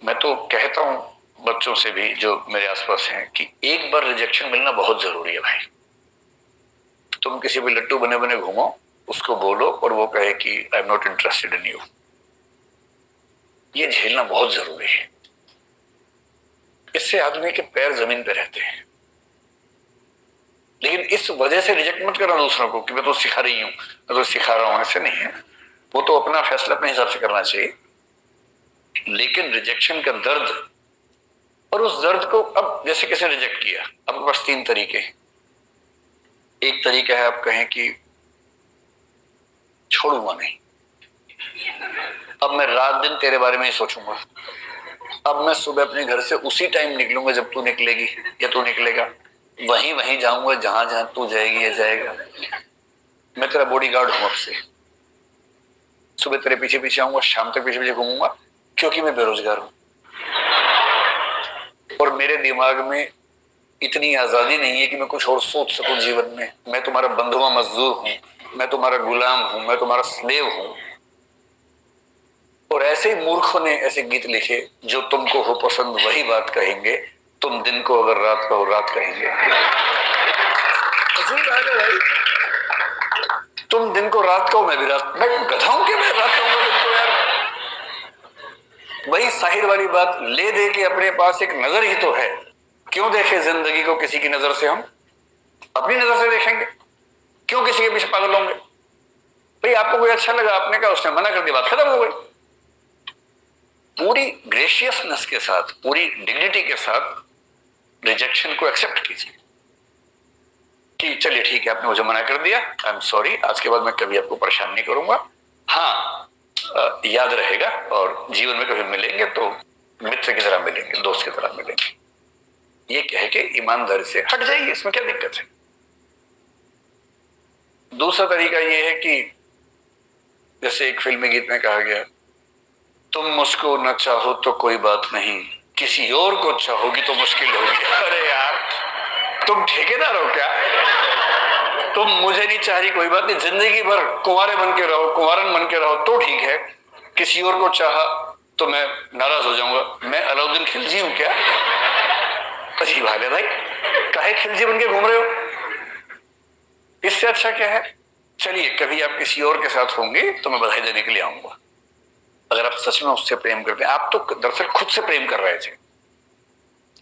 मैं तो कहता हूं बच्चों से भी जो मेरे आसपास हैं कि एक बार रिजेक्शन मिलना बहुत जरूरी है भाई। तुम किसी भी लट्टू बने बने घूमो, उसको बोलो और वो कहे कि I am not interested in you, ये झेलना बहुत जरूरी है। इससे आदमी के पैर जमीन पे रहते हैं। लेकिन इस वजह से रिजेक्ट मत करना दूसरों को कि मैं तो सिखा रही हूं, मैं तो सिखा रहा हूं, ऐसे नहीं है। वो तो अपना फैसला अपने हिसाब से करना चाहिए, लेकिन रिजेक्शन का दर्द, और उस दर्द को, अब जैसे किसी ने रिजेक्ट किया, आपके पास 3 तरीके हैं। एक तरीका है आप कहें कि छोड़ूंगा नहीं, अब मैं रात दिन तेरे बारे में ही सोचूंगा, अब मैं सुबह अपने घर से उसी टाइम निकलूंगा जब तू निकलेगी या तू निकलेगा, वहीं वहीं जाऊंगा जहां जहां तू जाएगी या जाएगा। मैं तेरा बॉडीगार्ड हूं, अब से सुबह तेरे पीछे पीछे आऊंगा, शाम तक पीछे पीछे घूमूंगा, क्योंकि मैं बेरोजगार हूं और मेरे दिमाग में इतनी आजादी नहीं है कि मैं कुछ और सोच सकूं जीवन में। मैं तुम्हारा बंधुआ मजदूर हूं, मैं तुम्हारा गुलाम हूं, मैं तुम्हारा स्लेव हूं। और ऐसे ही मूर्खों ने ऐसे गीत लिखे, जो तुमको हो पसंद वही बात कहेंगे, तुम दिन को अगर रात कहो रात कहेंगे। भाई, तुम दिन को रात कहो मैं भी रात, मैं गधा हूं कि मैं रात कहूंगा दिन को यार। वही साहिर वाली बात, ले दे के अपने पास एक नजर ही तो है, क्यों देखे जिंदगी को किसी की नजर से, हम अपनी नजर से देखेंगे, क्यों किसी के पीछे पागल होंगे। भाई आपको कोई अच्छा लगा, आपने कहा, उसने मना कर दिया, बात खत्म हो गई। पूरी ग्रेशियसनेस के साथ, पूरी डिग्निटी के साथ रिजेक्शन को एक्सेप्ट कीजिए कि चलिए ठीक है, आपने मुझे मना कर दिया, आई एम सॉरी, आज के बाद मैं कभी आपको परेशान नहीं करूंगा। हाँ, याद रहेगा, और जीवन में कभी मिलेंगे तो मित्र की तरह मिलेंगे, दोस्त की तरह मिलेंगे। ये कह के ईमानदारी से हट जाइए, इसमें क्या दिक्कत है। दूसरा तरीका ये है कि जैसे एक फिल्मी गीत में कहा गया, तुम मुझको न चाहो तो कोई बात नहीं, किसी और को चाहोगी तो मुश्किल होगी। अरे यार, तुम ठेकेदार हो क्या? तुम मुझे नहीं चाह रही, कोई बात नहीं, जिंदगी भर कुंवारे बन के रहो, कुंवारन बन के रहो तो ठीक है, किसी और को चाहा तो मैं नाराज हो जाऊंगा। मैं अलाउद्दीन खिलजी हूं क्या? अजीब हाल है भाई, काहे खिलजी बन के घूम रहे हो? इससे अच्छा क्या है, चलिए कभी आप किसी और के साथ होंगे तो मैं बधाई देने के लिए आऊंगा। अगर आप सच में उससे प्रेम करते हैं, आप तो दरअसल खुद से प्रेम कर रहे थे,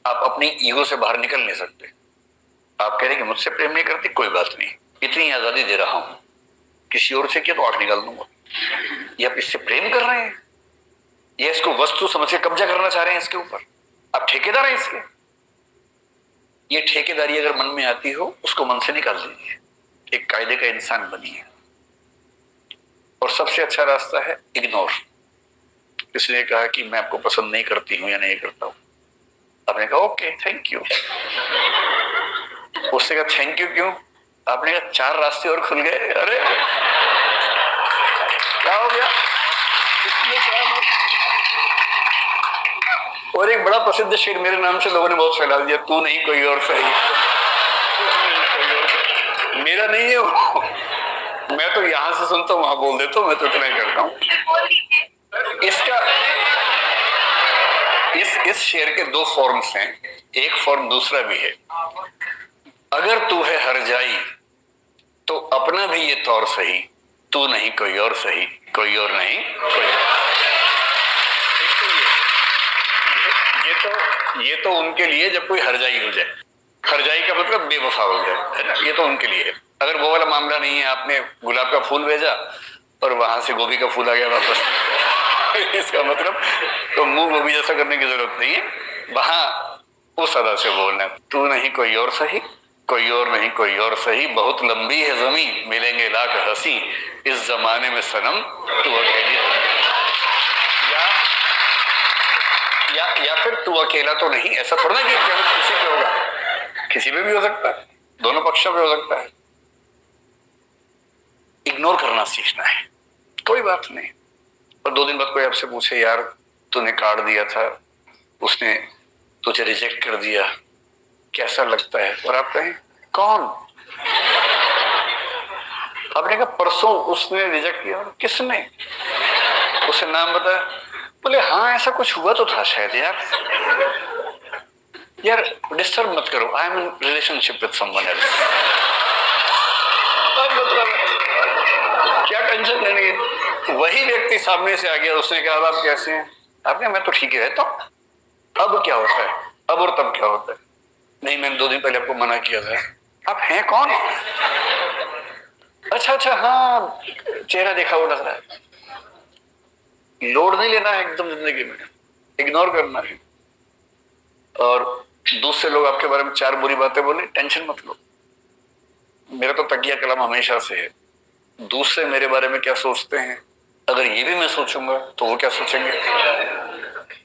आप अपनी ईगो से बाहर निकल नहीं सकते। आप कह रहे कि मुझसे प्रेम नहीं करती, कोई बात नहीं, इतनी आजादी दे रहा हूं, किसी और से किया तो आंख निकाल दूंगा। ये आप इससे प्रेम कर रहे हैं, ये इसको वस्तु समझ के कब्जा करना चाह रहे हैं इसके ऊपर, आप ठेकेदार हैं इसके। ये ठेकेदारी अगर मन में आती हो, उसको मन से निकाल दीजिए, एक कायदे का इंसान बनिए। और सबसे अच्छा रास्ता है इग्नोर। किसी ने कहा कि मैं आपको पसंद नहीं करती हूं या नहीं करता हूं, आपने कहा ओके थैंक यू। उससे कहा थैंक यू क्यों? आपने कहा 4 रास्ते और खुल गए। अरे क्या हो गया इसमें, क्या हो? और एक बड़ा प्रसिद्ध शेर मेरे नाम से लोगों ने बहुत फैला दिया, तू नहीं कोई और सही। मेरा नहीं है वो, मैं तो यहां से सुनता हूं वहां बोल देता हूं, मैं तो इतना ही करता हूं। इसका इस शेर के 2 फॉर्म्स हैं, एक फॉर्म दूसरा भी है। अगर तू है हर जाई तो अपना भी ये तौर सही, तू नहीं कोई और सही, कोई और नहीं कोई और। ये तो उनके लिए जब कोई हरजाई हो जाए, हरजाई का मतलब बेवफा हो जाए, है ना, ये तो उनके लिए है। अगर वो वाला मामला नहीं है, आपने गुलाब का फूल भेजा और वहां से गोभी का फूल आ गया वापस, इसका मतलब तो मुंह गोभी जैसा करने की जरूरत नहीं है, वहां उस अदा से बोलना, तू नहीं कोई और सही, कोई और नहीं कोई और सही, बहुत लंबी है जमीन, मिलेंगे लाख हंसी, इस जमाने में सनम तू अकेली। या फिर तू अकेला तो नहीं, ऐसा थोड़ा ना कि केवल किसी पे होगा, किसी पे भी हो सकता है, दोनों पक्षों पे हो सकता है। इग्नोर करना सीखना है, कोई बात नहीं। और 2 दिन बाद कोई आपसे पूछे, यार तूने कार्ड दिया था, उसने तुझे रिजेक्ट कर दिया, कैसा लगता है? और आप कहें कौन? आपने कहा परसों उसने रिजेक्ट किया। किसने? उसे नाम बताया। बोले हाँ ऐसा कुछ हुआ तो था शायद। यार डिस्टर्ब मत करो, I am in relationship with someone else. क्या टेंशन लेनी है? वही व्यक्ति सामने से आ गया, उसने कहा आप कैसे हैं? आपने मैं तो ठीक ही रहता हूं। अब क्या होता है? अब और तब क्या होता है? नहीं मैंने 2 दिन पहले आपको मना किया था। आप हैं कौन? अच्छा हाँ चेहरा देखा वो लग रहा है। लोड नहीं लेना है एकदम जिंदगी में, इग्नोर करना है। और दूसरे लोग आपके बारे में 4 बुरी बातें बोले, टेंशन मत लो। मेरा तो तकिया कलम हमेशा से है, दूसरे मेरे बारे में क्या सोचते हैं, अगर ये भी मैं सोचूंगा तो वो क्या सोचेंगे?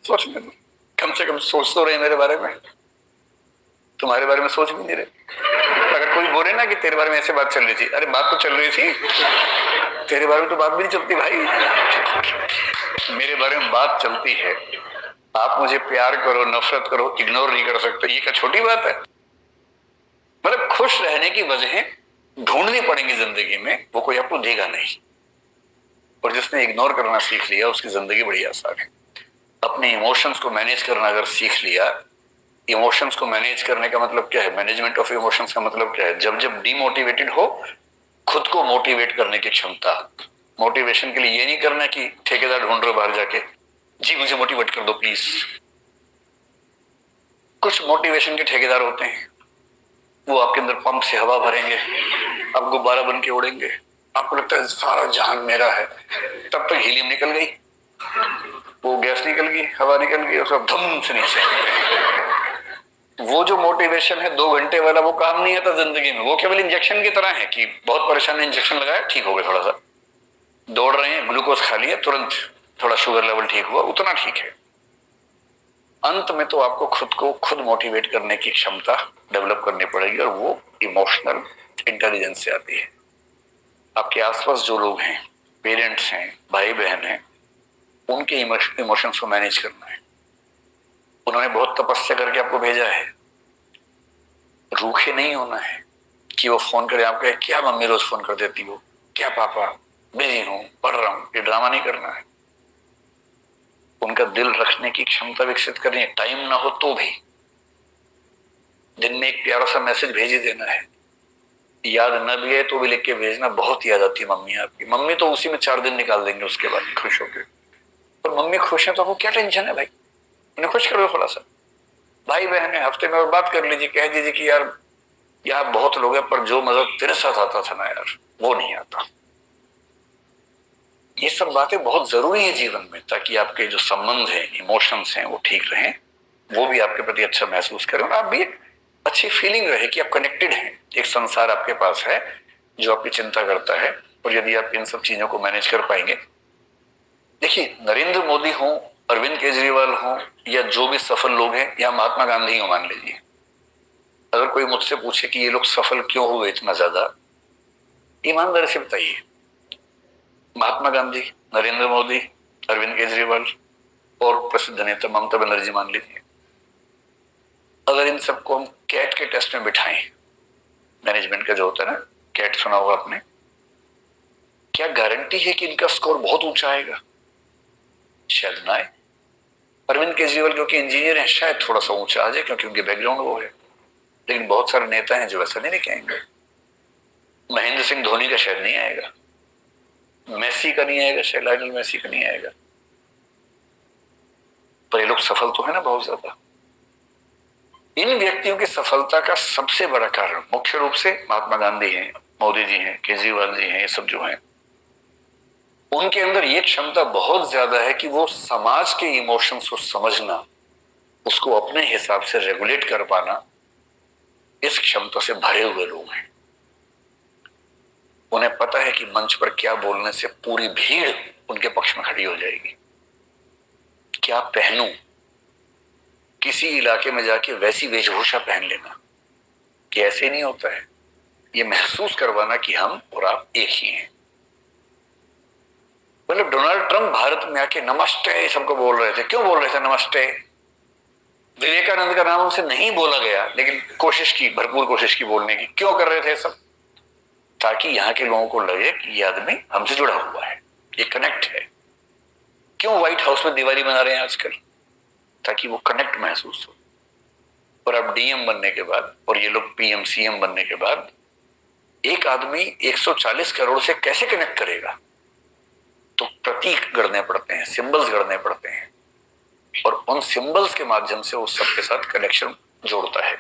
सोच में कम से कम सोच तो रहे मेरे बारे में, तुम्हारे बारे में सोच भी नहीं रहे। अगर कोई बोले ना कि तेरे बारे में ऐसे बात चल रही थी, अरे बात तो चल रही थी, तेरे बारे में तो बात भी नहीं चलती भाई, मेरे बारे में बात चलती है। आप मुझे प्यार करो नफरत करो, इग्नोर नहीं कर सकते, ये क्या छोटी बात है? मतलब खुश रहने की वजहें ढूंढनी पड़ेंगी जिंदगी में, वो कोई आपको देगा नहीं। और जिसने इग्नोर करना सीख लिया उसकी जिंदगी बड़ी आसान है। अपने इमोशंस को मैनेज करना अगर सीख लिया, इमोशंस को मैनेज करने का मतलब क्या है, मैनेजमेंट ऑफ इमोशंस का मतलब क्या है, जब जब डीमोटिवेटेड हो खुद को मोटिवेट करने की क्षमता। मोटिवेशन के लिए ये नहीं करना कि ठेकेदार ढूंढ रहे हो बाहर जाके, जी मुझे मोटिवेट कर दो प्लीज। कुछ मोटिवेशन के ठेकेदार होते हैं, वो आपके अंदर पंप से हवा भरेंगे, आप गुब्बारा बन के उड़ेंगे, आपको लगता है सारा जहान मेरा है। तब तक हीलियम निकल गई, वो गैस निकल गई, हवा निकल गई और सब धम से नीचे। वो जो मोटिवेशन है 2 घंटे वाला, वो काम नहीं आता जिंदगी में। वो केवल इंजेक्शन की तरह है कि बहुत परेशान है, इंजेक्शन लगाया ठीक हो गया, थोड़ा सा दौड़ रहे हैं ग्लूकोज खा लिया तुरंत थोड़ा शुगर लेवल ठीक हुआ, उतना ठीक है। अंत में तो आपको खुद को खुद मोटिवेट करने की क्षमता डेवलप करनी पड़ेगी, और वो इमोशनल इंटेलिजेंस से आती है। आपके आसपास जो लोग हैं, पेरेंट्स हैं, भाई बहन हैं, उनके इमोशंस को मैनेज करना है। उन्होंने बहुत तपस्या करके आपको भेजा है, रूखे नहीं होना है कि वो फोन करे आपको, क्या मम्मी रोज फोन कर देती हो, क्या पापा बिजी हूं पढ़ रहा हूं, ये ड्रामा नहीं करना है। उनका दिल रखने की क्षमता विकसित करनी है। टाइम ना हो तो भी दिन में एक प्यारा सा मैसेज भेज ही देना है। याद न भी है तो भी लिख के भेजना, बहुत याद आती है मम्मी आपकी। मम्मी तो उसी में 4 दिन निकाल देंगे उसके बाद खुश होकर। पर मम्मी खुश है तो आपको क्या टेंशन है भाई, उन्हें खुश करो थोड़ा सा। भाई बहन है, हफ्ते में और बात कर लीजिए, कह दीजिए कि यार यहाँ बहुत लोग हैं पर जो मजा तेरे साथ आता था ना यार वो नहीं आता। ये सब बातें बहुत जरूरी है जीवन में, ताकि आपके जो संबंध है, इमोशंस हैं, वो ठीक रहें, वो भी आपके प्रति अच्छा महसूस करें, और आप भी अच्छी फीलिंग रहे कि आप कनेक्टेड हैं। एक संसार आपके पास है जो आपकी चिंता करता है, और यदि आप इन सब चीजों को मैनेज कर पाएंगे। देखिए, नरेंद्र मोदी हो, अरविंद केजरीवाल हो, या जो भी सफल लोग हैं, या महात्मा गांधी हो मान लीजिए, अगर कोई मुझसे पूछे कि ये लोग सफल क्यों हुए इतना ज्यादा, ईमानदारी से बताइए। महात्मा गांधी, नरेंद्र मोदी, अरविंद केजरीवाल और प्रसिद्ध नेता ममता बनर्जी मान लीजिए, अगर इन सबको हम कैट के टेस्ट में बिठाएं, मैनेजमेंट का जो होता है ना, कैट सुना होगा आपने, क्या गारंटी है कि इनका स्कोर बहुत ऊंचा आएगा? शायद ना आए। अरविंद केजरीवाल क्योंकि इंजीनियर हैं, शायद थोड़ा सा ऊंचा आ जाए क्योंकि उनके बैकग्राउंड वो है। लेकिन बहुत सारे नेता हैं जो ऐसा नहीं लेके आएंगे। महेंद्र सिंह धोनी का शायद नहीं आएगा, मेसी का नहीं आएगा, शायद लायनल मेसी का नहीं आएगा। पर ये लोग सफल तो है ना बहुत ज्यादा। इन व्यक्तियों की सफलता का सबसे बड़ा कारण मुख्य रूप से महात्मा गांधी हैं, मोदी जी हैं, केजरीवाल जी हैं, ये सब जो हैं, उनके अंदर ये क्षमता बहुत ज्यादा है कि वो समाज के इमोशंस को समझना, उसको अपने हिसाब से रेगुलेट कर पाना, इस क्षमता से भरे हुए लोग हैं। उन्हें पता है कि मंच पर क्या बोलने से पूरी भीड़ उनके पक्ष में खड़ी हो जाएगी। क्या पहनूं, किसी इलाके में जाके वैसी वेशभूषा पहन लेना, कि ऐसे नहीं होता है, ये महसूस करवाना कि हम और आप एक ही हैं। मतलब डोनाल्ड ट्रंप भारत में आके नमस्ते सबको बोल रहे थे, क्यों बोल रहे थे नमस्ते? विवेकानंद का नाम उनसे नहीं बोला गया, लेकिन कोशिश की, भरपूर कोशिश की बोलने की। क्यों कर रहे थे सब? ताकि यहां के लोगों को लगे कि ये आदमी हमसे जुड़ा हुआ है, ये कनेक्ट है। क्यों व्हाइट हाउस में दिवाली मना रहे हैं आजकल? ताकि वो कनेक्ट महसूस हो। और अब डीएम बनने के बाद, और ये लोग पीएम सीएम बनने के बाद, एक आदमी 140 करोड़ से कैसे कनेक्ट करेगा? तो प्रतीक गढ़ने पड़ते हैं, सिंबल्स गढ़ने पड़ते हैं, और उन सिंबल्स के माध्यम से वो सबके साथ कनेक्शन जोड़ता है।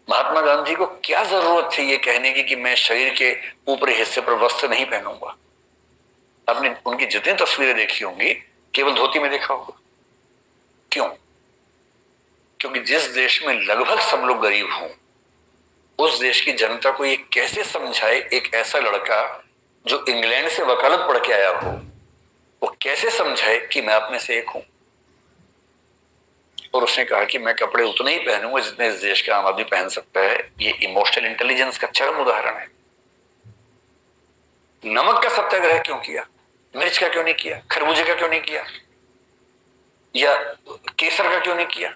महात्मा गांधी को क्या जरूरत थी ये कहने की कि मैं शरीर के ऊपरी हिस्से पर वस्त्र नहीं पहनूंगा? आपने उनकी जितनी तस्वीरें देखी होंगी केवल धोती में देखा होगा। क्यों? क्योंकि जिस देश में लगभग सब लोग गरीब हों, उस देश की जनता को ये कैसे समझाए, एक ऐसा लड़का जो इंग्लैंड से वकालत पढ़ के आया हो, वो कैसे समझाए कि मैं अपने से एक हूं? और उसने कहा कि मैं कपड़े उतने ही पहनूंगा जितने इस देश का आम आदमी पहन सकता है। ये इमोशनल इंटेलिजेंस का चरम उदाहरण है। नमक का सत्याग्रह क्यों किया? मिर्च का क्यों नहीं किया? खरबूजे का क्यों नहीं किया? या केसर का क्यों नहीं किया?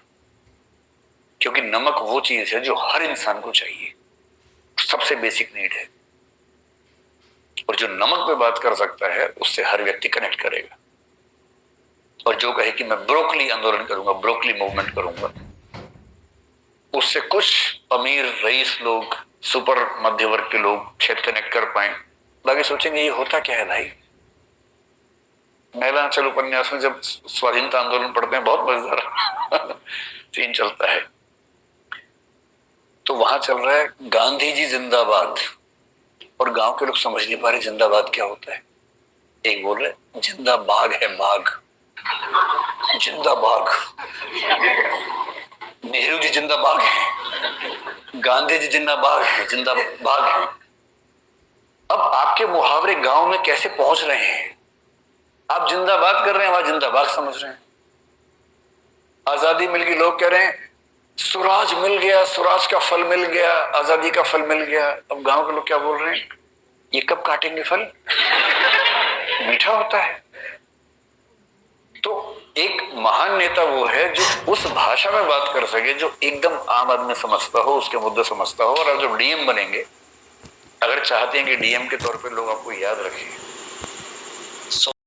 क्योंकि नमक वो चीज है जो हर इंसान को चाहिए, सबसे बेसिक नीड है। और जो नमक पे बात कर सकता है उससे हर व्यक्ति कनेक्ट करेगा। और जो कहे कि मैं ब्रोकली आंदोलन करूंगा, ब्रोकली मूवमेंट करूंगा, उससे कुछ अमीर रईस लोग, सुपर मध्य वर्ग के लोग शायद कनेक्ट कर पाए। बाकी सोचेंगे ये होता क्या है भाई। महिला चल उपन्यास में जब स्वाधीनता आंदोलन पढ़ते हैं बहुत मजेदार सीन चलता है। तो वहां चल रहा है गांधी जी जिंदाबाद, और गांव के लोग समझ नहीं पा रहे जिंदाबाद क्या होता है। एक बोल रहे जिंदा बाघ है, बाघ, जिंदा बाघ, नेहरू जी जिंदा बाघ है, गांधी जी जिंदा बाघ है, जिंदा बाघ है। अब आपके मुहावरे गांव में कैसे पहुंच रहे हैं? आप जिंदाबाद कर रहे हैं, वहां जिंदाबाद समझ रहे हैं। आजादी मिल गई, लोग कह रहे हैं स्वराज मिल गया, स्वराज का फल मिल गया, आजादी का फल मिल गया। अब गांव के लोग क्या बोल रहे हैं? ये कब काटेंगे फल? मीठा होता है। तो एक महान नेता वो है जो उस भाषा में बात कर सके जो एकदम आम आदमी समझता हो, उसके मुद्दे समझता हो। और आप जब डीएम बनेंगे, अगर चाहते हैं कि डीएम के तौर पे लोग आपको याद रखें,